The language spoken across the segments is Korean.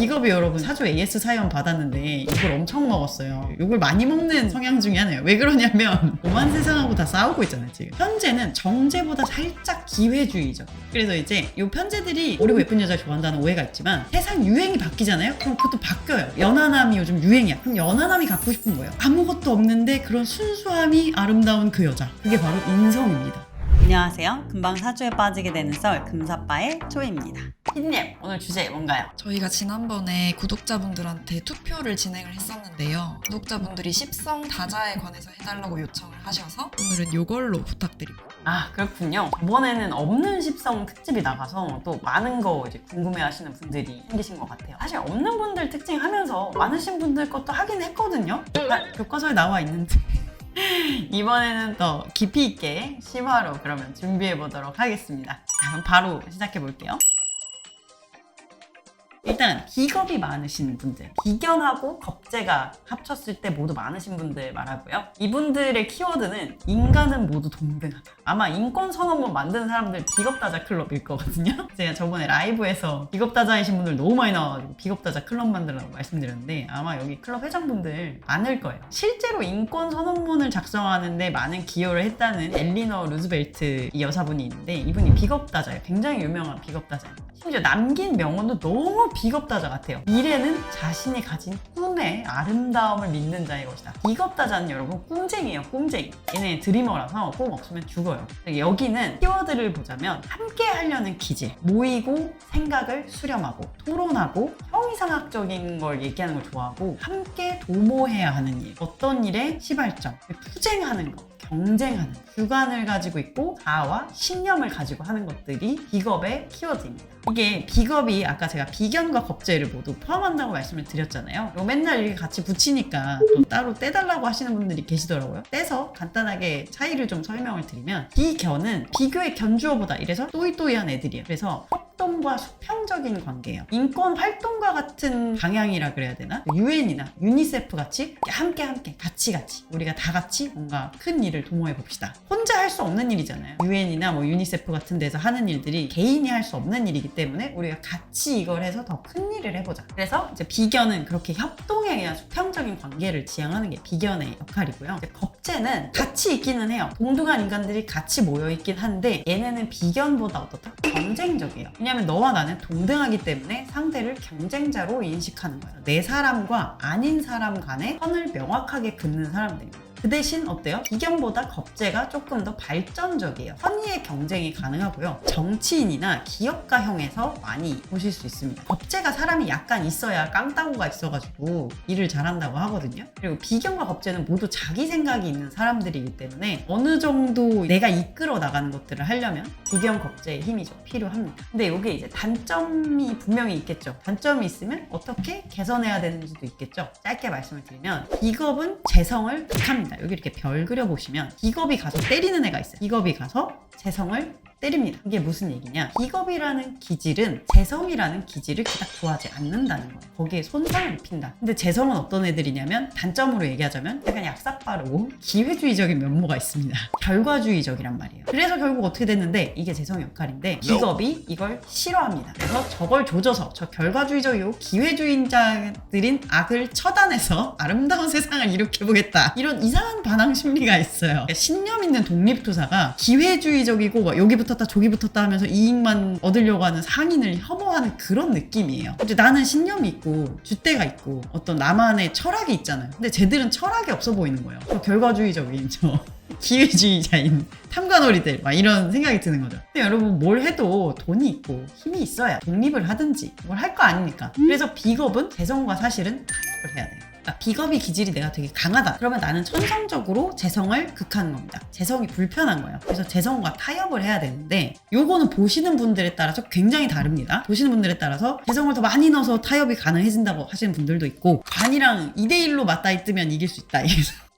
비겁이 여러분 사주 AS 사연 받았는데 욕을 엄청 먹었어요. 욕을 많이 먹는 성향 중에 하나예요. 왜 그러냐면 오만 세상하고 다 싸우고 있잖아요. 지금 편제는 정제보다 살짝 기회주의죠. 그래서 이제 이 편제들이 어리고 예쁜 여자 좋아한다는 오해가 있지만 세상 유행이 바뀌잖아요. 그럼 그것도 바뀌어요. 연하남이 요즘 유행이야. 그럼 연하남이 갖고 싶은 거예요. 아무것도 없는데 그런 순수함이 아름다운 그 여자. 그게 바로 인성입니다. 안녕하세요. 금방 사주에 빠지게 되는 썰 금사빠의 초이입니다. 피디님, 오늘 주제 뭔가요? 저희가 지난번에 구독자분들한테 투표를 진행을 했었는데요. 구독자분들이 십성 다자에 관해서 해달라고 요청을 하셔서 오늘은 이걸로 부탁드립니다. 아, 그렇군요. 이번에는 없는 십성 특집이 나가서 또 많은 거 이제 궁금해하시는 분들이 생기신 것 같아요. 사실 없는 분들 특징하면서 많으신 분들 것도 하긴 했거든요. 교과서에 나와 있는데 이번에는 더 깊이 있게 심화로 그러면 준비해 보도록 하겠습니다. 자, 그럼 바로 시작해 볼게요. 일단 비겁이 많으신 분들, 비견하고 겁재가 합쳤을 때 모두 많으신 분들 말하고요. 이분들의 키워드는 인간은 모두 동등하다. 아마 인권선언문 만드는 사람들 비겁다자 클럽일 거거든요. 제가 저번에 라이브에서 비겁다자이신 분들 너무 많이 나와가지고 비겁다자 클럽 만들라고 말씀드렸는데 아마 여기 클럽 회장분들 많을 거예요. 실제로 인권선언문을 작성하는데 많은 기여를 했다는 엘리너 루즈벨트 이 여사분이 있는데 이분이 비겁다자예요. 굉장히 유명한 비겁다자예요. 심지어 남긴 명언도 너무 비겁다자 같아요. 미래는 자신이 가진 꿈의 아름다움을 믿는 자의 것이다. 비겁다자는 여러분 꿈쟁이에요. 꿈쟁이. 얘네 드리머라서 꿈 없으면 죽어요. 여기는 키워드를 보자면 함께 하려는 기질, 모이고 생각을 수렴하고 토론하고 형이상학적인 걸 얘기하는 걸 좋아하고 함께 도모해야 하는 일, 어떤 일에 시발점, 투쟁하는 거, 경쟁하는 주관을 가지고 있고 자아와 신념을 가지고 하는 것들이 비겁의 키워드입니다. 이게 비겁이 아까 제가 비견과 겁재를 모두 포함한다고 말씀을 드렸잖아요. 맨날 이렇게 같이 붙이니까 또 따로 떼달라고 하시는 분들이 계시더라고요. 떼서 간단하게 차이를 좀 설명을 드리면 비견은 비교의 견주어보다 이래서 또이또이한 애들이에요. 그래서 협동과 수평적인 관계예요. 인권 활동과 같은 방향이라 그래야 되나? 유엔이나 유니세프 같이 함께 같이 우리가 다 같이 뭔가 큰 일을 도모해 봅시다. 혼자 할 수 없는 일이잖아요. 유엔이나 뭐 유니세프 같은 데서 하는 일들이 개인이 할 수 없는 일이기 때문에 우리가 같이 이걸 해서 더 큰 일을 해보자. 그래서 이제 비견은 그렇게 협동에 의한 수평적인 관계를 지향하는 게 비견의 역할이고요. 이제 겁재는 같이 있기는 해요. 동등한 인간들이 같이 모여있긴 한데 얘네는 비견보다 어떻다? 경쟁적이에요. 왜냐면 너와 나는 동등하기 때문에 상대를 경쟁자로 인식하는 거예요. 내 사람과 아닌 사람 간의 선을 명확하게 긋는 사람들입니다. 그 대신 어때요? 비견보다 겁재가 조금 더 발전적이에요. 선의의 경쟁이 가능하고요. 정치인이나 기업가형에서 많이 보실 수 있습니다. 겁재가 사람이 약간 있어야 깡따구가 있어가지고 일을 잘한다고 하거든요. 그리고 비견과 겁재는 모두 자기 생각이 있는 사람들이기 때문에 어느 정도 내가 이끌어 나가는 것들을 하려면 비견 겁재의 힘이 좀 필요합니다. 근데 이게 이제 단점이 분명히 있겠죠. 단점이 있으면 어떻게 개선해야 되는지도 있겠죠. 짧게 말씀을 드리면 비겁은 재성을 극합니다. 여기 이렇게 별 그려보시면 비겁이 가서 때리는 애가 있어요. 비겁이 가서 재성을 때립니다. 이게 무슨 얘기냐? 비겁이라는 기질은 재성이라는 기질을 그닥 좋아하지 않는다는 거예요. 거기에 손상을 입힌다. 근데 재성은 어떤 애들이냐면 단점으로 얘기하자면 약간 약삭빠르고 기회주의적인 면모가 있습니다. 결과주의적이란 말이에요. 그래서 결국 어떻게 됐는데 이게 재성의 역할인데 비겁이 이걸 싫어합니다. 그래서 저걸 조져서 저 결과주의적이고 기회주의자들인 악을 처단해서 아름다운 세상을 일으켜보겠다. 이런 이상한 반항 심리가 있어요. 그러니까 신념 있는 독립투사가 기회주의적이고 막 여기부터 저기 붙었다 하면서 이익만 얻으려고 하는 상인을 혐오하는 그런 느낌이에요. 이제 나는 신념이 있고 줏대가 있고 어떤 나만의 철학이 있잖아요. 근데 쟤들은 철학이 없어 보이는 거예요. 결과주의적인 저 기회주의자인 탐관오리들 막 이런 생각이 드는 거죠. 근데 여러분 뭘 해도 돈이 있고 힘이 있어야 독립을 하든지 뭘 할 거 아닙니까? 그래서 비겁은 재성과 사실은 타협을 해야 돼요. 그러니까 비겁이 기질이 내가 되게 강하다. 그러면 나는 천성적으로 재성을 극하는 겁니다. 재성이 불편한 거예요. 그래서 재성과 타협을 해야 되는데 요거는 보시는 분들에 따라서 굉장히 다릅니다. 보시는 분들에 따라서 재성을 더 많이 넣어서 타협이 가능해진다고 하시는 분들도 있고 관이랑 2대1로 맞닿아 있으면 이길 수 있다.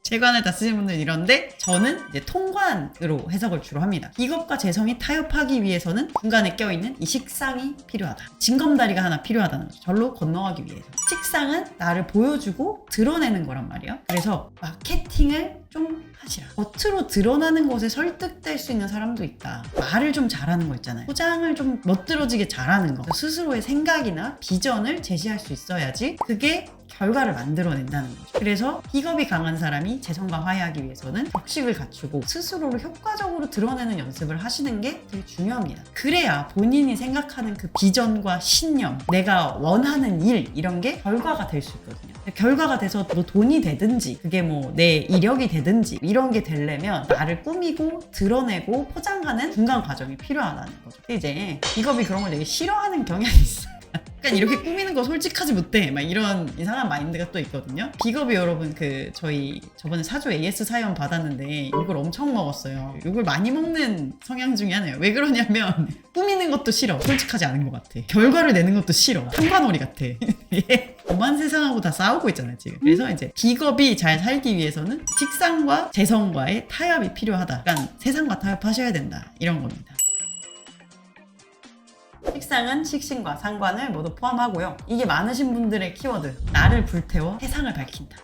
재관을 다 쓰시는 분들은 이런데 저는 이제 통관으로 해석을 주로 합니다. 비겁과 재성이 타협하기 위해서는 중간에 껴있는 이 식상이 필요하다. 징검다리가 하나 필요하다는 거죠. 절로 건너가기 위해서. 식상은 나를 보여주고 드러내는 거란 말이에요. 그래서 마케팅을 좀 하시라. 겉으로 드러나는 것에 설득될 수 있는 사람도 있다. 말을 좀 잘하는 거 있잖아요. 포장을 좀 멋들어지게 잘하는 거. 스스로의 생각이나 비전을 제시할 수 있어야지 그게 결과를 만들어낸다는 거죠. 그래서 픽업이 강한 사람이 재성과 화해하기 위해서는 격식을 갖추고 스스로를 효과적으로 드러내는 연습을 하시는 게 되게 중요합니다. 그래야 본인이 생각하는 그 비전과 신념, 내가 원하는 일 이런 게 결과가 될 수 있거든요. 결과가 돼서 뭐 돈이 되든지 그게 뭐 내 이력이 되든지 이런 게 되려면 나를 꾸미고 드러내고 포장하는 중간 과정이 필요하다는 거죠. 근데 이제 픽업이 그런 걸 되게 싫어하는 경향이 있어요. 약간 이렇게 꾸미는 거 솔직하지 못해 막 이런 이상한 마인드가 또 있거든요. 빅업이 여러분 저희 저번에 사조 AS 사연 받았는데 욕을 엄청 먹었어요. 욕을 많이 먹는 성향 중에 하나예요. 왜 그러냐면 꾸미는 것도 싫어. 솔직하지 않은 것 같아. 결과를 내는 것도 싫어. 한관오리 같아. 이게 오만 세상하고 다 싸우고 있잖아요 지금. 그래서 이제 빅업이 잘 살기 위해서는 식상과 재성과의 타협이 필요하다. 약간 세상과 타협하셔야 된다. 이런 겁니다. 식상은 식신과 상관을 모두 포함하고요. 이게 많으신 분들의 키워드. 나를 불태워 세상을 밝힌다.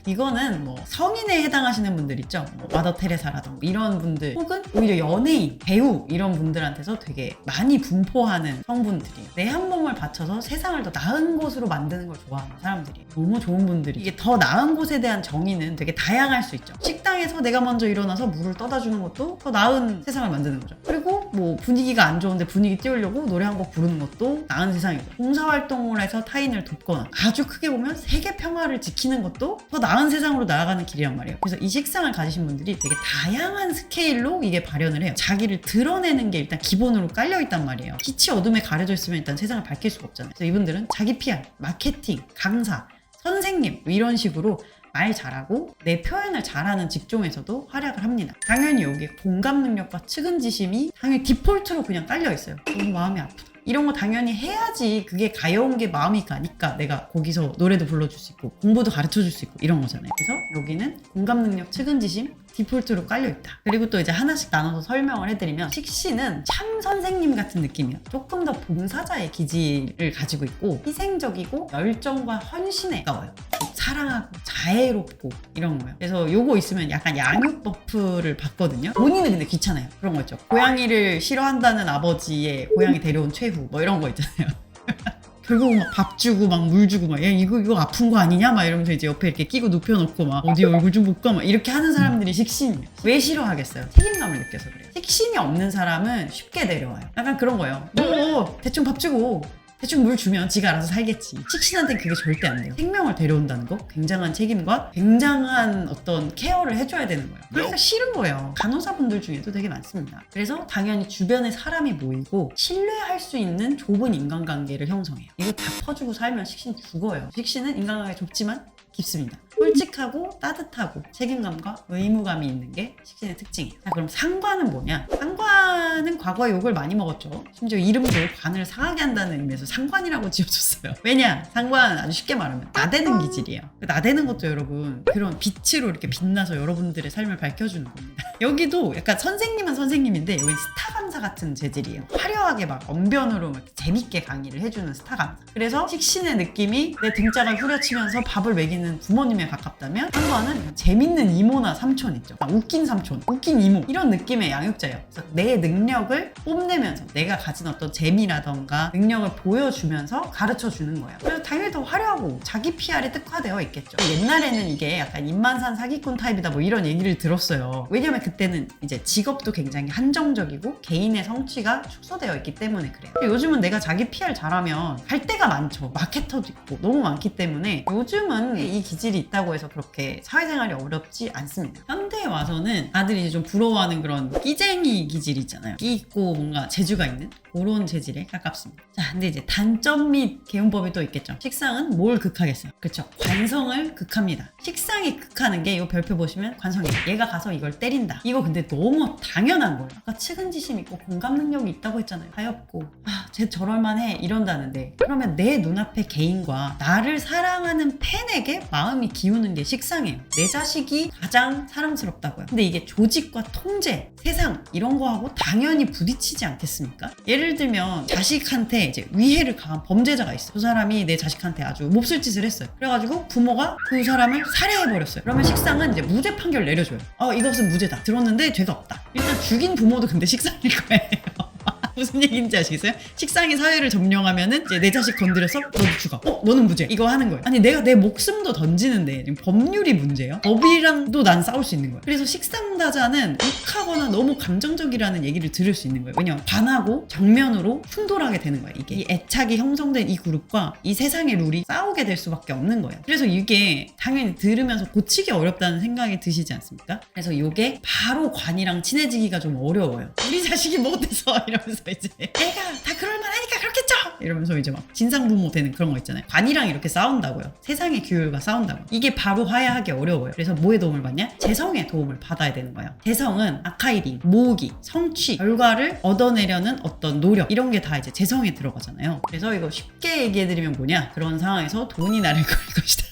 이거는 뭐 성인에 해당하시는 분들 있죠. 뭐 마더 테레사라던가 이런 분들 혹은 오히려 연예인, 배우 이런 분들한테서 되게 많이 분포하는 성분들이에요. 내 한 몸을 바쳐서 세상을 더 나은 곳으로 만드는 걸 좋아하는 사람들이에요. 너무 좋은 분들이. 이게 더 나은 곳에 대한 정의는 되게 다양할 수 있죠. 식당에서 내가 먼저 일어나서 물을 떠다 주는 것도 더 나은 세상을 만드는 거죠. 그리고 뭐 분위기가 안 좋은데 분위기 띄우려고 노래 한 곡 부르는 것도 나은 세상이고, 봉사활동을 해서 타인을 돕거나 아주 크게 보면 세계 평화를 지키는 것도 더 나은 세상으로 나아가는 길이란 말이에요. 그래서 이 식상을 가지신 분들이 되게 다양한 스케일로 이게 발현을 해요. 자기를 드러내는 게 일단 기본으로 깔려있단 말이에요. 빛이 어둠에 가려져 있으면 일단 세상을 밝힐 수가 없잖아요. 그래서 이분들은 자기 PR, 마케팅, 강사, 선생님 뭐 이런 식으로 말 잘하고 내 표현을 잘하는 직종에서도 활약을 합니다. 당연히 여기에 공감 능력과 측은지심이 당연히 디폴트로 그냥 깔려있어요. 너무 마음이 아프다. 이런 거 당연히 해야지 그게 가여운 게 마음이 가니까 내가 거기서 노래도 불러줄 수 있고 공부도 가르쳐줄 수 있고 이런 거잖아요. 그래서 여기는 공감 능력, 측은지심 디폴트로 깔려있다. 그리고 또 이제 하나씩 나눠서 설명을 해드리면 식신은 참 선생님 같은 느낌이에요. 조금 더 봉사자의 기질을 가지고 있고 희생적이고 열정과 헌신에 가까워요. 사랑하고 자애롭고 이런 거예요. 그래서 요거 있으면 약간 양육 버프를 받거든요. 본인은 근데 귀찮아요. 그런 거 있죠. 고양이를 싫어한다는 아버지의 고양이 데려온 최후 뭐 이런 거 있잖아요. 결국 막 밥 주고 막 물 주고 막 야 이거 아픈 거 아니냐 막 이러면서 이제 옆에 이렇게 끼고 눕혀놓고 막 어디 얼굴 좀 볼까 막 이렇게 하는 사람들이 식신이에요. 왜 싫어하겠어요? 책임감을 느껴서 그래요. 식신이 없는 사람은 쉽게 내려와요. 약간 그런 거예요. 너 대충 밥 주고 대충 물 주면 지가 알아서 살겠지. 식신한테는 그게 절대 안 돼요. 생명을 데려온다는 거, 굉장한 책임과 굉장한 어떤 케어를 해줘야 되는 거예요. 그래서 싫은 거예요. 간호사분들 중에도 되게 많습니다. 그래서 당연히 주변에 사람이 모이고 신뢰할 수 있는 좁은 인간관계를 형성해요. 이거 다 퍼주고 살면 식신 죽어요. 식신은 인간관계 좁지만 깊습니다. 솔직하고 따뜻하고 책임감과 의무감이 있는 게 식신의 특징이에요. 자, 그럼 상관은 뭐냐? 상관은 과거에 욕을 많이 먹었죠. 심지어 이름도 관을 상하게 한다는 의미에서 상관이라고 지어줬어요. 왜냐? 상관은 아주 쉽게 말하면 나대는 기질이에요. 나대는 것도 여러분 그런 빛으로 이렇게 빛나서 여러분들의 삶을 밝혀주는 겁니다. 여기도 약간 선생님은 선생님인데 여기 스타 강사 같은 재질이에요. 화려하게 막 언변으로 막 재밌게 강의를 해주는 스타 강사. 그래서 식신의 느낌이 내 등짝을 후려치면서 밥을 먹이는 부모님에 가깝다면 상관은 재밌는 이모나 삼촌 있죠. 웃긴 삼촌, 웃긴 이모 이런 느낌의 양육자예요. 그래서 내 능력을 뽐내면서 내가 가진 어떤 재미라던가 능력을 보여주면서 가르쳐주는 거예요. 그래서 당연히 더 화려하고 자기 PR에 특화되어 있겠죠. 옛날에는 이게 약간 입만산 사기꾼 타입이다 뭐 이런 얘기를 들었어요. 왜냐면 그때는 이제 직업도 굉장히 한정적이고 개인의 성취가 축소되어 있기 때문에 그래요. 요즘은 내가 자기 PR 잘하면 갈 데가 많죠. 마케터도 있고 너무 많기 때문에 요즘은 이 기질이 있다고 해서 그렇게 사회생활이 어렵지 않습니다. 현대에 와서는 다들 이제 좀 부러워하는 그런 끼쟁이 기질이 있잖아요. 끼 있고 뭔가 재주가 있는 그런 재질에 가깝습니다. 자, 근데 이제 단점 및 개운법이 또 있겠죠. 식상은 뭘 극하겠어요? 그렇죠. 관성을 극합니다. 식상이 극하는 게 이 별표 보시면 관성이에요. 얘가 가서 이걸 때린다. 이거 근데 너무 당연한 거예요. 아까 측은지심 있고 공감 능력이 있다고 했잖아요. 가엾고 쟤 저럴만해 이런다는데 그러면 내 눈앞의 개인과 나를 사랑하는 팬에게 마음이 기우는 게 식상이에요. 내 자식이 가장 사랑스럽다고요. 근데 이게 조직과 통제, 세상 이런 거하고 당연히 부딪히지 않겠습니까? 예를 예를 들면 자식한테 이제 위해를 가한 범죄자가 있어. 그 사람이 내 자식한테 아주 몹쓸 짓을 했어요. 그래가지고 부모가 그 사람을 살해해버렸어요. 그러면 식상은 이제 무죄 판결 내려줘요. 이것은 무죄다. 들었는데 죄가 없다. 일단 죽인 부모도 근데 식상일 거예요. 무슨 얘기인지 아시겠어요? 식상이 사회를 점령하면은 이제 내 자식 건드려서 너도 죽어. 너는 무죄. 이거 하는 거예요. 아니 내가 내 목숨도 던지는데 지금 법률이 문제예요. 법이랑도 난 싸울 수 있는 거예요. 그래서 식상다자는 욱하거나 너무 감정적이라는 얘기를 들을 수 있는 거예요. 왜냐면 반하고 정면으로 충돌하게 되는 거예요. 이게 이 애착이 형성된 이 그룹과 이 세상의 룰이 싸우게 될 수밖에 없는 거예요. 그래서 이게 당연히 들으면서 고치기 어렵다는 생각이 드시지 않습니까? 그래서 이게 바로 관이랑 친해지기가 좀 어려워요. 우리 자식이 못해서 이러면서 이제 애가 다 그럴만하니까 그렇겠죠 이러면서 이제 막 진상부모 되는 그런 거 있잖아요. 관이랑 이렇게 싸운다고요. 세상의 규율과 싸운다고요. 이게 바로 화해하기 어려워요. 그래서 뭐의 도움을 받냐? 재성의 도움을 받아야 되는 거예요. 재성은 아카이빙, 모으기, 성취, 결과를 얻어내려는 어떤 노력 이런 게 다 이제 재성에 들어가잖아요. 그래서 이거 쉽게 얘기해드리면 뭐냐? 그런 상황에서 돈이 나를 걸 것이다.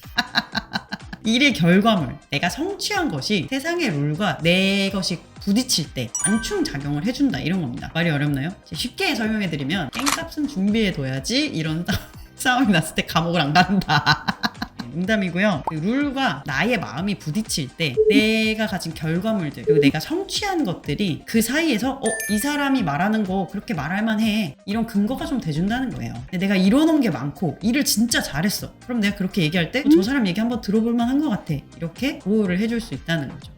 일의 결과물, 내가 성취한 것이 세상의 룰과 내 것이 부딪힐 때 안충 작용을 해준다 이런 겁니다. 말이 어렵나요? 쉽게 설명해드리면 깽값은 준비해둬야지 이런 싸움이 났을 때 감옥을 안 간다. 농담이고요. 그 룰과 나의 마음이 부딪힐 때 내가 가진 결과물들 그리고 내가 성취한 것들이 그 사이에서 이 사람이 말하는 거 그렇게 말할 만해 이런 근거가 좀 돼준다는 거예요. 근데 내가 이뤄놓은 게 많고 일을 진짜 잘했어. 그럼 내가 그렇게 얘기할 때 저 사람 얘기 한번 들어볼 만한 것 같아. 이렇게 보호를 해줄 수 있다는 거죠.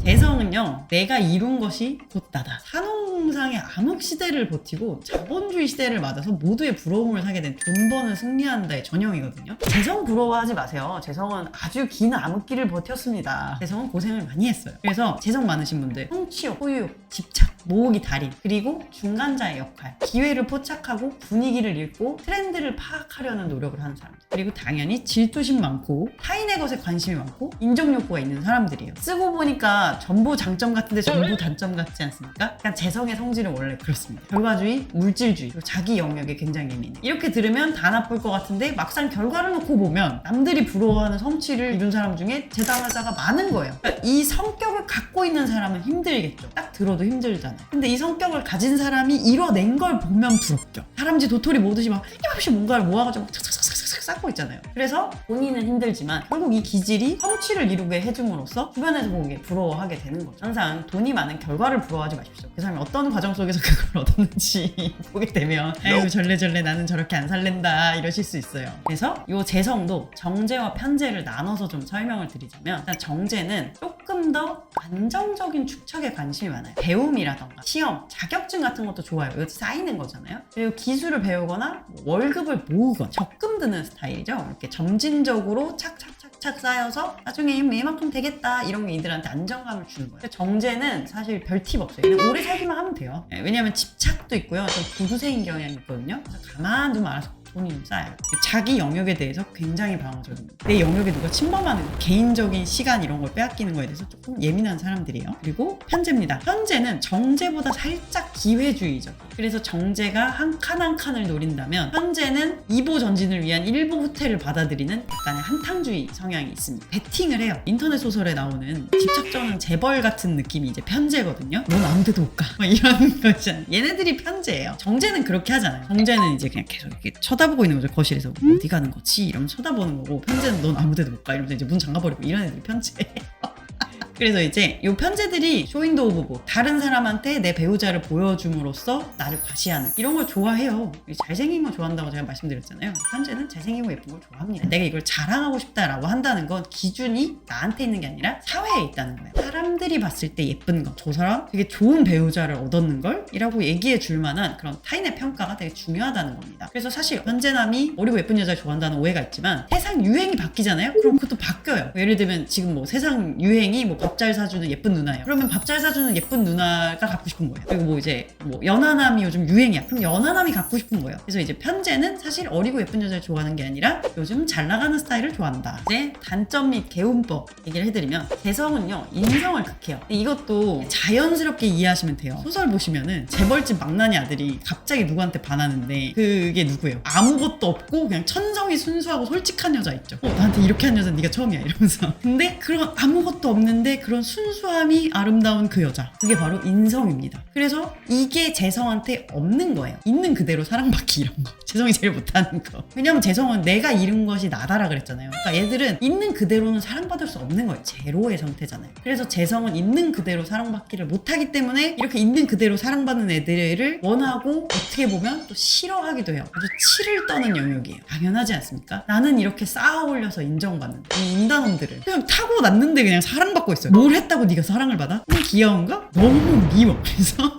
재성은요, 내가 이룬 것이 곧 나다. 산업상의 암흑 시대를 버티고 자본주의 시대를 맞아서 모두의 부러움을 사게 된 돈 버는 승리한다의 전형이거든요. 재성 부러워하지 마세요. 재성은 아주 긴 암흑기를 버텼습니다. 재성은 고생을 많이 했어요. 그래서 재성 많으신 분들, 성취욕, 소유욕, 집착, 모으기 달인, 그리고 중간자의 역할, 기회를 포착하고 분위기를 읽고 트렌드를 파악하려는 노력을 하는 사람들, 그리고 당연히 질투심 많고 타인의 것에 관심이 많고 인정욕구가 있는 사람들이에요. 쓰고 보니까 전부 장점 같은데 전부 단점 같지 않습니까? 그러니까 재성의 성질은 원래 그렇습니다. 결과주의, 물질주의, 그리고 자기 영역에 굉장히 예민해. 이렇게 들으면 다 나쁠 것 같은데 막상 결과를 놓고 보면 남들이 부러워하는 성취를 이룬 사람 중에 재당하자가 많은 거예요. 그러니까 이 성격을 갖고 있는 사람은 힘들겠죠. 딱 들어도 힘들잖아요. 근데 이 성격을 가진 사람이 이뤄낸 걸 보면 부럽죠. 다람쥐 도토리 모듯이 막 힘없이 뭔가를 모아가지고 착착착착착 쌓고 있잖아요. 그래서 본인은 힘들지만 결국 이 기질이 성취를 이루게 해줌으로써 주변에서 보기에 부러워하게 되는 거죠. 항상 돈이 많은 결과를 부러워하지 마십시오. 그 사람이 어떤 과정 속에서 그걸 얻었는지 보게 되면 아유 절레절레 나는 저렇게 안 살랜다 이러실 수 있어요. 그래서 이 재성도 정제와 편제를 나눠서 좀 설명을 드리자면, 일단 정제는 조금 더 안정적인 축척에 관심이 많아요. 배움이라던가 시험, 자격증 같은 것도 좋아요. 이거 쌓이는 거잖아요. 그리고 기술을 배우거나 월급을 모으거나 적금 드는 스타일이죠. 이렇게 점진적으로 착착착착 쌓여서 나중에 이만큼 되겠다 이런 게 이들한테 안정감을 주는 거예요. 정제는 사실 별 팁 없어요. 그냥 오래 살기만 하면 돼요. 왜냐면 집착도 있고요. 좀 구두쇠인 경향이 있거든요. 그래서 가만 좀 알아서 돈이 좀 쌓여요. 자기 영역에 대해서 굉장히 방어적입니다. 내 영역에 누가 침범하는 거, 개인적인 시간 이런 걸 빼앗기는 거에 대해서 조금 예민한 사람들이에요. 그리고 편제입니다. 편제는 정제보다 살짝 기회주의적. 그래서 정제가 한 칸 한 칸을 노린다면 편제는 2보 전진을 위한 1보 후퇴를 받아들이는 약간의 한탕주의 성향이 있습니다. 배팅을 해요. 인터넷 소설에 나오는 집착정은 재벌 같은 느낌이 이제 편제거든요. 넌 아무 데도 못 가. 이런 거잖아요. 얘네들이 편제예요. 정제는 그렇게 하잖아요. 정제는 이제 그냥 계속 이렇게 쳐다보고 있는 거죠. 거실에서 어디 가는 거지? 이러면서 쳐다보는 거고, 편제는 넌 아무 데도 못 가. 이러면서 이제 문 잠가버리고 이런 애들이 편제예요. 그래서 이제 이 편제들이 쇼윈도 오브 보, 다른 사람한테 내 배우자를 보여줌으로써 나를 과시하는 이런 걸 좋아해요. 잘생긴 거 좋아한다고 제가 말씀드렸잖아요. 편제는 잘생기고 예쁜 걸 좋아합니다. 내가 이걸 자랑하고 싶다라고 한다는 건 기준이 나한테 있는 게 아니라 사회에 있다는 거예요. 사람들이 봤을 때 예쁜 거, 저 사람 되게 좋은 배우자를 얻었는 걸 이라고 얘기해 줄 만한 그런 타인의 평가가 되게 중요하다는 겁니다. 그래서 사실 편제남이 어리고 예쁜 여자를 좋아한다는 오해가 있지만 세상 유행이 바뀌잖아요. 그럼 그것도 바뀌어요. 예를 들면 지금 뭐 세상 유행이 뭐 밥 잘 사주는 예쁜 누나예요. 그러면 밥 잘 사주는 예쁜 누나가 갖고 싶은 거예요. 그리고 뭐 이제 뭐 연하남이 요즘 유행이야. 그럼 연하남이 갖고 싶은 거예요. 그래서 이제 편제는 사실 어리고 예쁜 여자를 좋아하는 게 아니라 요즘 잘 나가는 스타일을 좋아한다. 이제 단점 및 개운법 얘기를 해드리면, 재성은요 인성을 극해요. 이것도 자연스럽게 이해하시면 돼요. 소설 보시면은 재벌집 망나니 아들이 갑자기 누구한테 반하는데 그게 누구예요? 아무것도 없고 그냥 천성이 순수하고 솔직한 여자 있죠. 나한테 이렇게 한 여자 네가 처음이야 이러면서. 근데 그런 아무것도 없는데 그런 순수함이 아름다운 그 여자, 그게 바로 인성입니다. 그래서 이게 재성한테 없는 거예요. 있는 그대로 사랑받기 이런 거. 재성이 제일 못하는 거. 왜냐면 재성은 내가 잃은 것이 나다라 그랬잖아요. 그러니까 얘들은 있는 그대로는 사랑받을 수 없는 거예요. 제로의 상태잖아요. 그래서 재성은 있는 그대로 사랑받기를 못하기 때문에 이렇게 있는 그대로 사랑받는 애들을 원하고 어떻게 보면 또 싫어하기도 해요. 아주 치를 떠는 영역이에요. 당연하지 않습니까? 나는 이렇게 쌓아 올려서 인정받는 이 인간놈들을 그냥 타고났는데 그냥 사랑받고 있어요. 뭘 했다고 네가 사랑을 받아? 귀여운가? 너무 미워. 그래서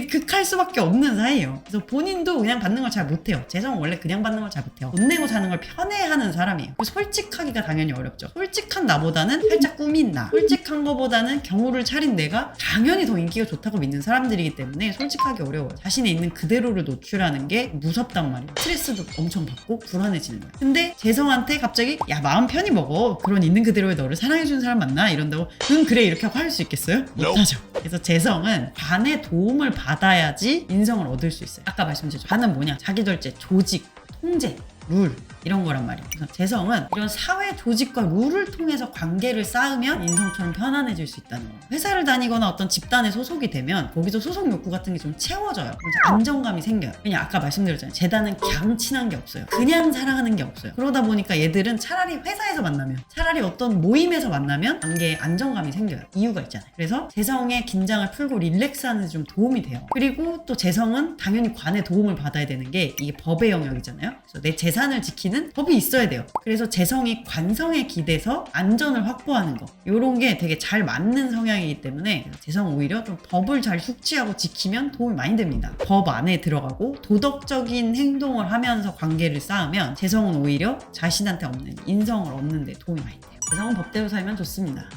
극할 수밖에 없는 사이예요. 그래서 본인도 그냥 받는 걸 잘 못해요. 재성은 원래 그냥 받는 걸 잘 못해요. 돈 내고 사는 걸 편애하는 사람이에요. 솔직하기가 당연히 어렵죠. 솔직한 나보다는 살짝 꾸민 나, 솔직한 거보다는 경우를 차린 내가 당연히 더 인기가 좋다고 믿는 사람들이기 때문에 솔직하기 어려워요. 자신의 있는 그대로를 노출하는 게 무섭단 말이에요. 스트레스도 엄청 받고 불안해지는 거예요. 근데 재성한테 갑자기 야 마음 편히 먹어, 그런 있는 그대로의 너를 사랑해주는 사람 만나 이런다고 응 그래 이렇게 하고 할 수 있겠어요? 못하죠. 그래서 재성은 관의 도움을 받아야지 인성을 얻을 수 있어요. 아까 말씀드렸죠. 관은 뭐냐? 자기 절제, 조직, 통제, 룰 이런 거란 말이에요. 그래서 재성은 이런 사회 조직과 룰을 통해서 관계를 쌓으면 인성처럼 편안해질 수 있다는 거예요. 회사를 다니거나 어떤 집단에 소속이 되면 거기서 소속 욕구 같은 게 좀 채워져요. 그래서 안정감이 생겨요. 왜냐 아까 말씀드렸잖아요. 재단은 그냥 친한 게 없어요. 그냥 사랑하는 게 없어요. 그러다 보니까 얘들은 차라리 회사에서 만나면, 차라리 어떤 모임에서 만나면 관계에 안정감이 생겨요. 이유가 있잖아요. 그래서 재성의 긴장을 풀고 릴렉스하는 데 좀 도움이 돼요. 그리고 또 재성은 당연히 관의 도움을 받아야 되는 게 이게 법의 영역이잖아요. 그래서 내 재산을 지키는 법이 있어야 돼요. 그래서 재성이 관성에 기대서 안전을 확보하는 거, 요런 게 되게 잘 맞는 성향이기 때문에 재성은 오히려 좀 법을 잘 숙지하고 지키면 도움이 많이 됩니다. 법 안에 들어가고 도덕적인 행동을 하면서 관계를 쌓으면 재성은 오히려 자신한테 없는 인성을 얻는 데 도움이 많이 돼요. 재성은 법대로 살면 좋습니다.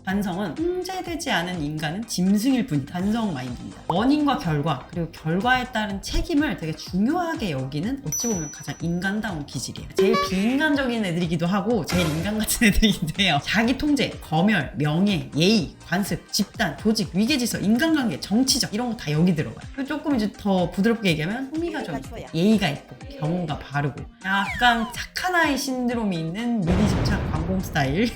관성은 통제되지 않은 인간은 짐승일 뿐이다. 관성 마인드입니다. 원인과 결과, 그리고 결과에 따른 책임을 되게 중요하게 여기는 어찌 보면 가장 인간다운 기질이에요. 제일 비인간적인 애들이기도 하고 제일 인간 같은 애들이기도 해요. 자기 통제, 검열, 명예, 예의, 관습, 집단, 조직, 위계질서, 인간관계, 정치적 이런 거 다 여기 들어가요. 조금 이제 더 부드럽게 얘기하면 호미가 좀 있어요. 예의가 있고 경우가 바르고 약간 착한 아이 신드롬이 있는 미리 집착 관공 스타일.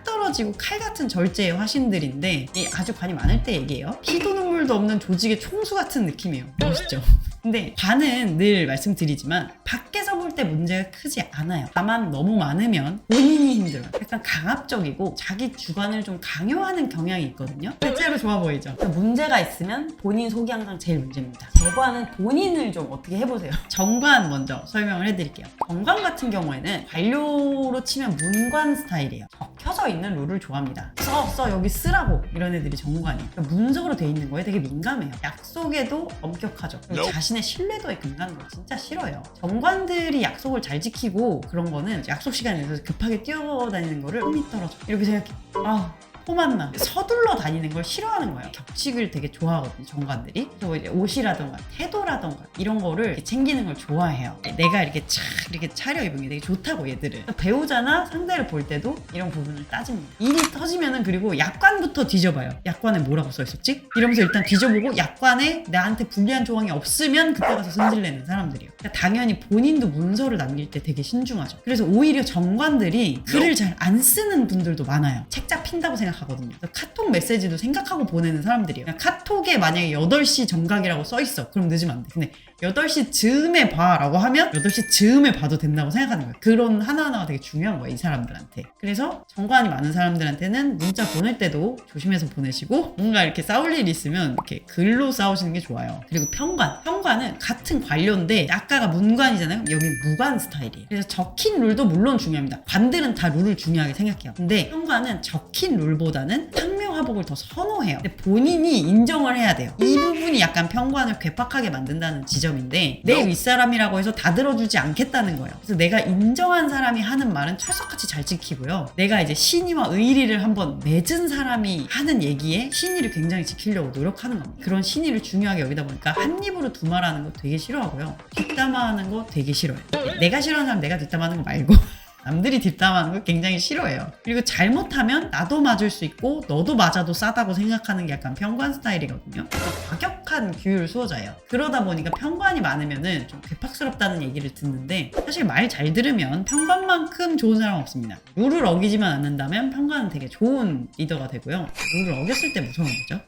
떨어지고 칼 같은 절제의 화신들인데 아주 관이 많을 때 얘기예요. 피도 눈물도 없는 조직의 총수 같은 느낌이에요. 멋있죠? 근데 관은 늘 말씀드리지만 밖에서 볼 때 문제가 크지 않아요. 다만 너무 많으면 본인이 힘들어요. 약간 강압적이고 자기 주관을 좀 강요하는 경향이 있거든요. 대체로 좋아 보이죠? 그러니까 문제가 있으면 본인 속이 항상 제일 문제입니다. 재관은 본인을 좀 어떻게 해보세요. 정관 먼저 설명을 해드릴게요. 정관 같은 경우에는 관료로 치면 문관 스타일이에요. 적혀져 있는 룰을 좋아합니다. 써 여기 쓰라고 이런 애들이 정관이에요. 그러니까 문서로 돼 있는 거에 되게 민감해요. 약속에도 엄격하죠. 그리고 자신의 신뢰도에 금가는 거 진짜 싫어요. 정관들이 약속을 잘 지키고 그런 거는 약속 시간에 대해서 급하게 뛰어다니는 거를 홈이 떨어져 이렇게 생각해. 포만나 서둘러 다니는 걸 싫어하는 거예요. 격식을 되게 좋아하거든요, 정관들이. 그래서 이제 옷이라던가 태도라던가 이런 거를 이렇게 챙기는 걸 좋아해요. 내가 이렇게 이렇게 차려입은 게 되게 좋다고 얘들은. 배우자나 상대를 볼 때도 이런 부분을 따집니다. 일이 터지면은 그리고 약관부터 뒤져봐요. 약관에 뭐라고 써있었지? 이러면서 일단 뒤져보고 약관에 나한테 불리한 조항이 없으면 그때 가서 승질내는 사람들이에요. 그러니까 당연히 본인도 문서를 남길 때 되게 신중하죠. 그래서 오히려 정관들이 글을 잘 안 쓰는 분들도 많아요. 책 잡힌다고 생각하거든요. 카톡 메시지도 생각하고 보내는 사람들이에요. 카톡에 만약에 8시 정각이라고 써있어. 그럼 늦으면 안 돼. 근데 8시 즈음에 봐 라고 하면 8시 즈음에 봐도 된다고 생각하는 거예요. 그런 하나하나가 되게 중요한 거예요, 이 사람들한테. 그래서 정관이 많은 사람들한테는 문자 보낼 때도 조심해서 보내시고 뭔가 이렇게 싸울 일이 있으면 이렇게 글로 싸우시는 게 좋아요. 그리고 평관은 같은 관료인데 아까가 문관이잖아요. 여기 무관 스타일이에요. 그래서 적힌 룰도 물론 중요합니다. 관들은 다 룰을 중요하게 생각해요. 근데 평관은 적힌 룰보다는 상명하복을 더 선호해요. 근데 본인이 인정을 해야 돼요. 이 부분이 약간 평관을 괴팍하게 만든다는 지점인데 내 윗사람이라고 해서 다 들어주지 않겠다는 거예요. 그래서 내가 인정한 사람이 하는 말은 철석같이 잘 지키고요. 내가 이제 신의와 의리를 한번 맺은 사람이 하는 얘기에 신의를 굉장히 지키려고 노력하는 겁니다. 그런 신의를 중요하게 여기다 보니까 한 입으로 두 말하는 거 되게 싫어하고요. 뒷담화하는 거 되게 싫어요. 내가 싫어하는 사람 내가 뒷담화하는 거 말고 남들이 뒷담하는 걸 굉장히 싫어해요. 그리고 잘못하면 나도 맞을 수 있고 너도 맞아도 싸다고 생각하는 게 약간 편관 스타일이거든요. 과격한 규율 수호자예요. 그러다 보니까 편관이 많으면은 좀 괴팍스럽다는 얘기를 듣는데 사실 말 잘 들으면 편관만큼 좋은 사람 없습니다. 룰을 어기지만 않는다면 편관은 되게 좋은 리더가 되고요. 룰을 어겼을 때 무서운 거죠.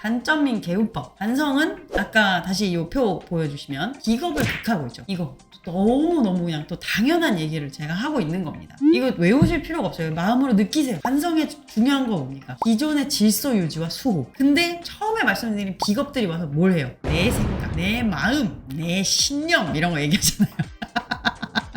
단점인 개우법. 반성은 아까 다시 이 표 보여주시면 기겁을 극하고 있죠. 이거 너무너무 그냥 또 당연한 얘기를 제가 하고 있는 겁니다. 이거 외우실 필요가 없어요. 마음으로 느끼세요. 반성의 중요한 거 뭡니까? 기존의 질서 유지와 수호. 근데 처음에 말씀드린 기겁들이 와서 뭘 해요? 내 생각, 내 마음, 내 신념 이런 거 얘기하잖아요.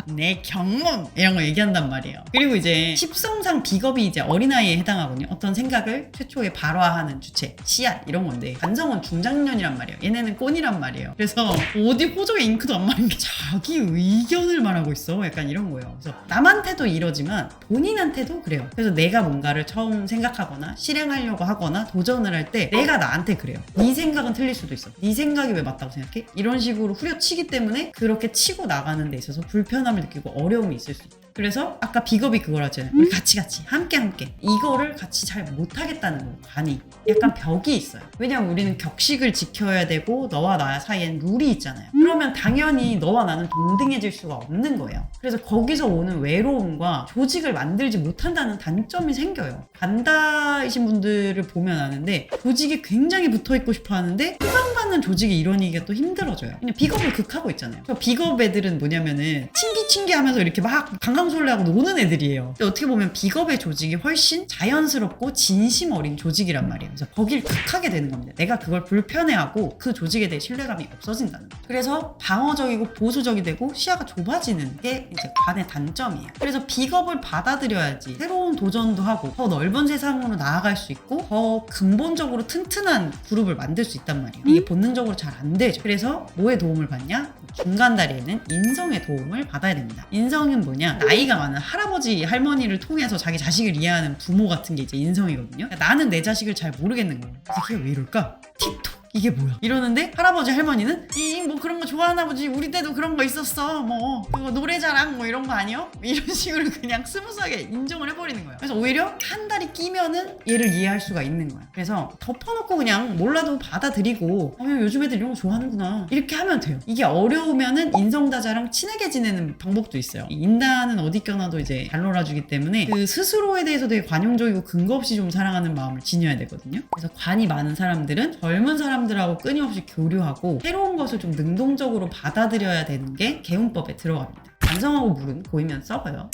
내 경험 이런 거 얘기한단 말이에요. 그리고 이제 십성상 비겁이 이제 어린아이에 해당하거든요. 어떤 생각을 최초에 발화하는 주체, 씨앗 이런 건데 반성은 중장년이란 말이에요. 얘네는 꼰이란 말이에요. 그래서 어디 호적에 잉크도 안 마른 게 자기 의견을 말하고 있어. 약간 이런 거예요. 그래서 남한테도 이러지만 본인한테도 그래요. 그래서 내가 뭔가를 처음 생각하거나 실행하려고 하거나 도전을 할 때 내가 나한테 그래요. 네 생각은 틀릴 수도 있어. 네 생각이 왜 맞다고 생각해? 이런 식으로 후려치기 때문에 그렇게 치고 나가는 데 있어서 불편함을 느끼고 어려움이 있을 수 있다. 그래서 아까 비겁이 그걸 하잖아요. 우리 같이 함께 이거를 같이 잘 못하겠다는 거예요. 관이 약간 벽이 있어요. 왜냐면 우리는 격식을 지켜야 되고 너와 나 사이엔 룰이 있잖아요. 그러면 당연히 너와 나는 동등해질 수가 없는 거예요. 그래서 거기서 오는 외로움과 조직을 만들지 못한다는 단점이 생겨요. 반다이신 분들을 보면 아는데 조직에 굉장히 붙어있고 싶어 하는데 보상받는 조직이 이러니까 또 힘들어져요. 그냥 비겁을 극하고 있잖아요. 비겁 애들은 뭐냐면은 칭기칭기 하면서 이렇게 막 강강술래하고 노는 애들이에요. 근데 어떻게 보면 비겁의 조직이 훨씬 자연스럽고 진심 어린 조직이란 말이에요. 그래서 거길 극하게 되는 겁니다. 내가 그걸 불편해하고 그 조직에 대해 신뢰감이 없어진다는 거예요. 그래서 방어적이고 보수적이 되고 시야가 좁아지는 게 이제 관의 단점이에요. 그래서 비겁을 받아들여야지 새로운 도전도 하고 더 넓은 세상으로 나아갈 수 있고 더 근본적으로 튼튼한 그룹을 만들 수 있단 말이에요. 이게 본능적으로 잘 안 되죠. 그래서 뭐의 도움을 받냐? 중간 다리에는 인성의 도움을 받아야 됩니다. 인성은 뭐냐? 나이가 많은 할아버지, 할머니를 통해서 자기 자식을 이해하는 부모 같은 게 이제 인성이거든요. 그러니까 나는 내 자식을 잘 모르겠는 거예요. 그래서 걔가 왜 이럴까? 틱톡. 이게 뭐야? 이러는데 할아버지 할머니는 뭐 그런 거 좋아하나 보지. 우리 때도 그런 거 있었어. 뭐 그거 노래자랑 뭐 이런 거 아니요? 이런 식으로 그냥 스무스하게 인정을 해버리는 거예요. 그래서 오히려 한 달이 끼면은 얘를 이해할 수가 있는 거야. 그래서 덮어놓고 그냥 몰라도 받아들이고 요즘 애들 이런 거 좋아하는구나 이렇게 하면 돼요. 이게 어려우면은 인성다자랑 친하게 지내는 방법도 있어요. 인간은 어디 껴놔도 이제 잘 놀아주기 때문에 그 스스로에 대해서 되게 관용적이고 근거 없이 좀 사랑하는 마음을 지녀야 되거든요. 그래서 관이 많은 사람들은 젊은 사람들하고 끊임없이 교류하고 새로운 것을 좀 능동적으로 받아들여야 되는 게 개운법에 들어갑니다. 반성하고 물은 고이면 썩어요.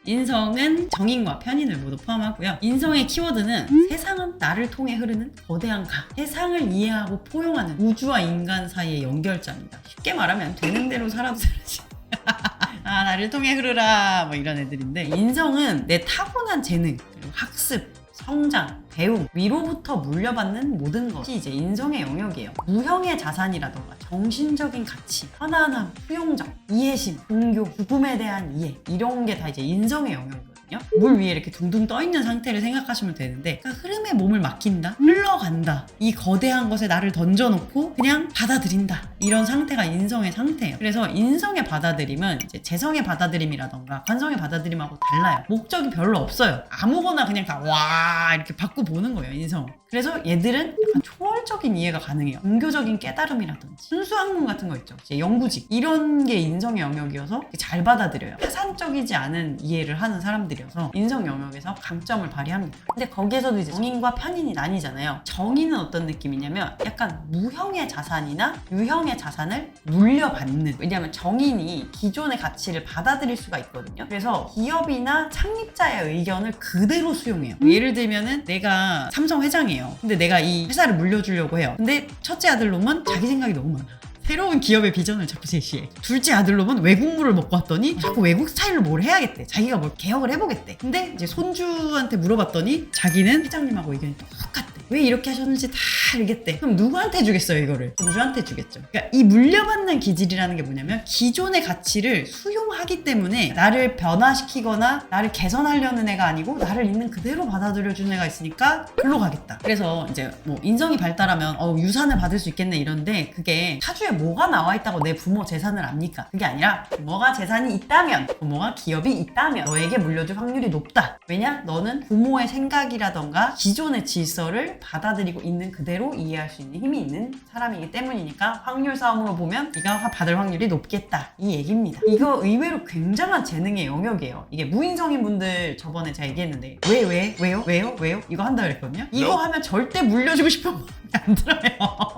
인성은 정인과 편인을 모두 포함하고요. 인성의 키워드는 세상은 나를 통해 흐르는 거대한 강. 세상을 이해하고 포용하는 우주와 인간 사이의 연결자입니다. 쉽게 말하면 되는 대로 살아도 되지. 나를 통해 흐르라 뭐 이런 애들인데 인성은 내 타고난 재능, 그리고 학습, 성장, 배움, 위로부터 물려받는 모든 것이 이제 인성의 영역이에요. 무형의 자산이라던가 정신적인 가치, 편안함, 수용적, 이해심, 공교, 죽음에 대한 이해 이런 게 다 이제 인성의 영역이거든요. 물 위에 이렇게 둥둥 떠있는 상태를 생각하시면 되는데 그러니까 흐름에 몸을 맡긴다, 흘러간다, 이 거대한 것에 나를 던져놓고 그냥 받아들인다 이런 상태가 인성의 상태예요. 그래서 인성의 받아들임은 이제 재성의 받아들임이라던가 관성의 받아들임하고 달라요. 목적이 별로 없어요. 아무거나 그냥 다 와 이렇게 받고 보는 거예요, 인성. 그래서 얘들은 약간 초월적인 이해가 가능해요. 종교적인 깨달음이라든지 순수학문 같은 거 있죠. 이제 영구직 이런 게 인성의 영역이어서 잘 받아들여요. 파산적이지 않은 이해를 하는 사람들이어서 인성 영역에서 강점을 발휘합니다. 근데 거기에서도 이제 정인과 편인이 나뉘잖아요. 정인은 어떤 느낌이냐면 약간 무형의 자산이나 유형의 자산을 물려받는, 왜냐하면 정인이 기존의 가치를 받아들일 수가 있거든요. 그래서 기업이나 창립자의 의견을 그대로 수용해요. 예를 들면은 내가 삼성 회장이에요. 근데 내가 이 회사를 물려주려고 해요. 근데 첫째 아들놈은 자기 생각이 너무 많아. 새로운 기업의 비전을 자꾸 제시해. 둘째 아들놈은 외국물을 먹고 왔더니 자꾸 외국 스타일로 뭘 해야겠대. 자기가 뭘 개혁을 해보겠대. 근데 이제 손주한테 물어봤더니 자기는 회장님하고 의견이 똑같대. 왜 이렇게 하셨는지 다 알겠대. 그럼 누구한테 주겠어요, 이거를? 손주한테 주겠죠. 그러니까 이 물려받는 기질이라는 게 뭐냐면 기존의 가치를 수용 훌륭하기 때문에 나를 변화시키거나 나를 개선하려는 애가 아니고 나를 있는 그대로 받아들여주는 애가 있으니까 글로 가겠다. 그래서 이제 뭐 인성이 발달하면 유산을 받을 수 있겠네 이런데, 그게 사주에 뭐가 나와 있다고 내 부모 재산을 압니까? 그게 아니라 부모가 재산이 있다면, 부모가 기업이 있다면 너에게 물려줄 확률이 높다. 왜냐? 너는 부모의 생각이라던가 기존의 질서를 받아들이고 있는 그대로 이해할 수 있는 힘이 있는 사람이기 때문이니까 확률 싸움으로 보면 네가 받을 확률이 높겠다, 이 얘기입니다. 이거 의외로 굉장한 재능의 영역이에요. 이게 무인성인 분들 저번에 제가 얘기했는데 왜요? 이거 한다 그랬거든요. 이거 하면 절대 물려주고 싶은 마음이 안 들어요.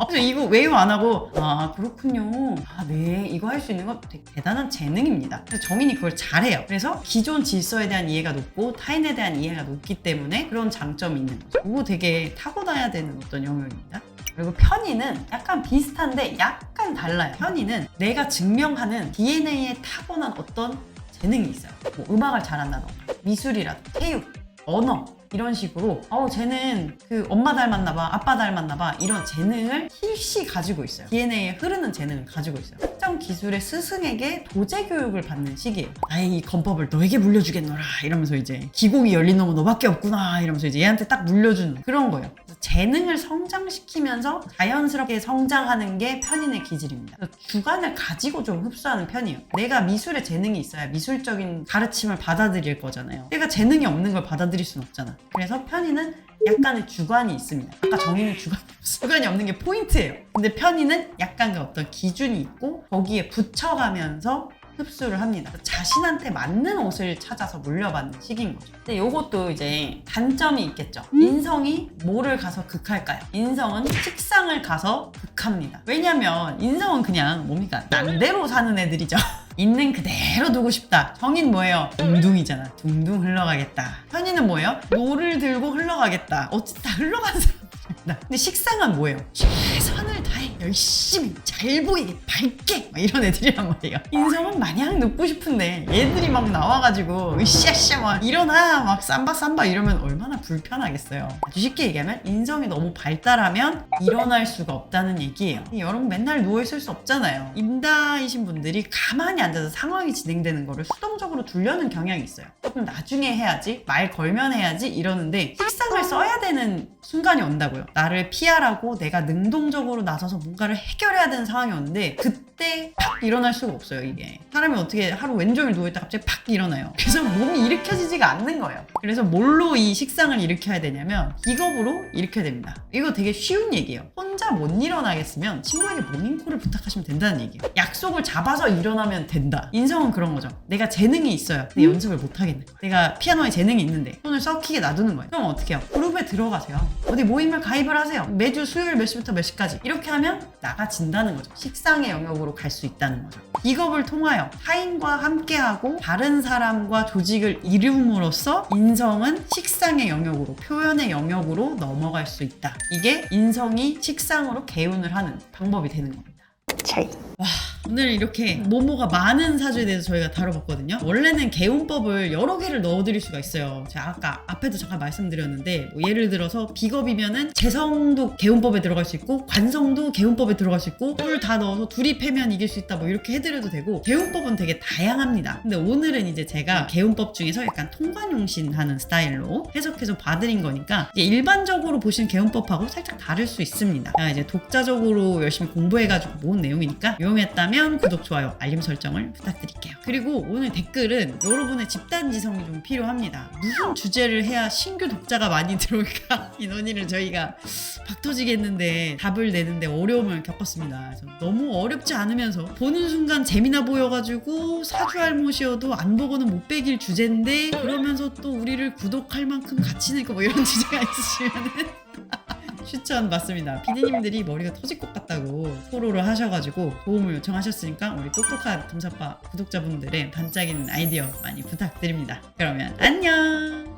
그래서 이거 왜요 안 하고 그렇군요. 네, 이거 할 수 있는 거 되게 대단한 재능입니다. 그래서 정인이 그걸 잘해요. 그래서 기존 질서에 대한 이해가 높고 타인에 대한 이해가 높기 때문에 그런 장점이 있는 거죠. 이거 되게 타고나야 되는 어떤 영역입니다. 그리고 편의는 약간 비슷한데 약간 달라요. 편의는 내가 증명하는 DNA에 타고난 어떤 재능이 있어요. 뭐 음악을 잘한다던가 미술이라든가 체육, 언어 이런 식으로 쟤는 그 엄마 닮았나 봐, 아빠 닮았나 봐, 이런 재능을 필시 가지고 있어요. DNA에 흐르는 재능을 가지고 있어요. 특정 기술의 스승에게 도제 교육을 받는 시기예요. 아이, 이 건법을 너에게 물려주겠노라 이러면서 이제 기곡이 열린 놈은 너밖에 없구나 이러면서 이제 얘한테 딱 물려주는 그런 거예요. 그래서 재능을 성장시키면서 자연스럽게 성장하는 게 편인의 기질입니다. 그래서 주관을 가지고 좀 흡수하는 편이에요. 내가 미술에 재능이 있어야 미술적인 가르침을 받아들일 거잖아요. 내가 재능이 없는 걸 받아들일 순 없잖아. 그래서 편의는 약간의 주관이 있습니다. 아까 정의는 주관이 없는 게 포인트예요. 근데 편의는 약간의 어떤 기준이 있고 거기에 붙여가면서 흡수를 합니다. 자신한테 맞는 옷을 찾아서 물려받는 시기인 거죠. 근데 이것도 이제 단점이 있겠죠. 인성이 뭐를 가서 극할까요? 인성은 식상을 가서 극합니다. 왜냐면 인성은 그냥 뭡니까? 남대로 사는 애들이죠. 있는 그대로 두고 싶다. 정인 뭐예요? 둥둥이잖아. 둥둥 흘러가겠다. 편의는 뭐예요? 노를 들고 흘러가겠다. 어쨌든 다 흘러가는 사람들입니다. 근데 식상은 뭐예요? 최선을 다해 열심히 잘 보이게 밝게 막 이런 애들이란 말이에요. 인성은 마냥 눕고 싶은데 얘들이 막 나와가지고 으쌰으쌰 막 일어나 막 삼바 이러면 얼마나 불편하겠어요. 아주 쉽게 얘기하면 인성이 너무 발달하면 일어날 수가 없다는 얘기예요. 여러분 맨날 누워있을 수 없잖아요. 임다이신 분들이 가만히 앉아서 상황이 진행되는 거를 수동적으로 두려는 경향이 있어요. 조금 나중에 해야지, 말 걸면 해야지 이러는데 식상을 써야 되는 순간이 온다고요. 나를 피하라고 내가 능동적으로 나서서 뭔가를 해결해야 되는 상황이 오는데 그때 팍 일어날 수가 없어요. 이게 사람이 어떻게 하루 왼종일 누워있다 갑자기 팍 일어나요. 그래서 몸이 일으켜지지가 않는 거예요. 그래서 뭘로 이 식상을 일으켜야 되냐면 기겁으로 일으켜야 됩니다. 이거 되게 쉬운 얘기예요. 혼자 못 일어나겠으면 친구에게 모닝콜을 부탁하시면 된다는 얘기예요. 약속을 잡아서 일어나면 된다. 인성은 그런 거죠. 내가 재능이 있어요. 근데 연습을 못 하겠는 거예요. 내가 피아노에 재능이 있는데 손을 썩히게 놔두는 거예요. 그럼 어떻게 해요? 그룹에 들어가세요. 어디 모임을 가입을 하세요. 매주 수요일 몇 시부터 몇 시까지. 이렇게 하면 나가진다는 거죠. 식상의 영역으로 갈 수 있다는 거죠. 기겁을 통하여 타인과 함께하고 다른 사람과 조직을 이룸으로써 인성은 식상의 영역으로, 표현의 영역으로 넘어갈 수 있다. 이게 인성이 식상으로 개운을 하는 방법이 되는 겁니다. 와, 오늘 이렇게 모모가 많은 사주에 대해서 저희가 다뤄봤거든요. 원래는 개운법을 여러 개를 넣어드릴 수가 있어요. 제가 아까 앞에도 잠깐 말씀드렸는데 뭐 예를 들어서 비겁이면은 재성도 개운법에 들어갈 수 있고 관성도 개운법에 들어갈 수 있고 둘 다 넣어서 둘이 패면 이길 수 있다 뭐 이렇게 해드려도 되고 개운법은 되게 다양합니다. 근데 오늘은 이제 제가 개운법 중에서 약간 통관용신하는 스타일로 해석해서 봐드린 거니까 이제 일반적으로 보신 개운법하고 살짝 다를 수 있습니다. 제가 이제 독자적으로 열심히 공부해가지고 모은 내용이니까 유용했다면 구독, 좋아요, 알림 설정을 부탁드릴게요. 그리고 오늘 댓글은 여러분의 집단지성이 좀 필요합니다. 무슨 주제를 해야 신규 독자가 많이 들어올까? 이 논의를 저희가 박터지겠는데 답을 내는데 어려움을 겪었습니다. 그래서 너무 어렵지 않으면서 보는 순간 재미나 보여가지고 사주알못이어도 안 보고는 못 빼길 주제인데 그러면서 또 우리를 구독할 만큼 가치 낼까 뭐 이런 주제가 있으시면은 추천 받습니다. PD님들이 머리가 터질 것 같다고 토로를 하셔가지고 도움을 요청하셨으니까 우리 똑똑한 금사빠 구독자분들의 반짝이는 아이디어 많이 부탁드립니다. 그러면 안녕!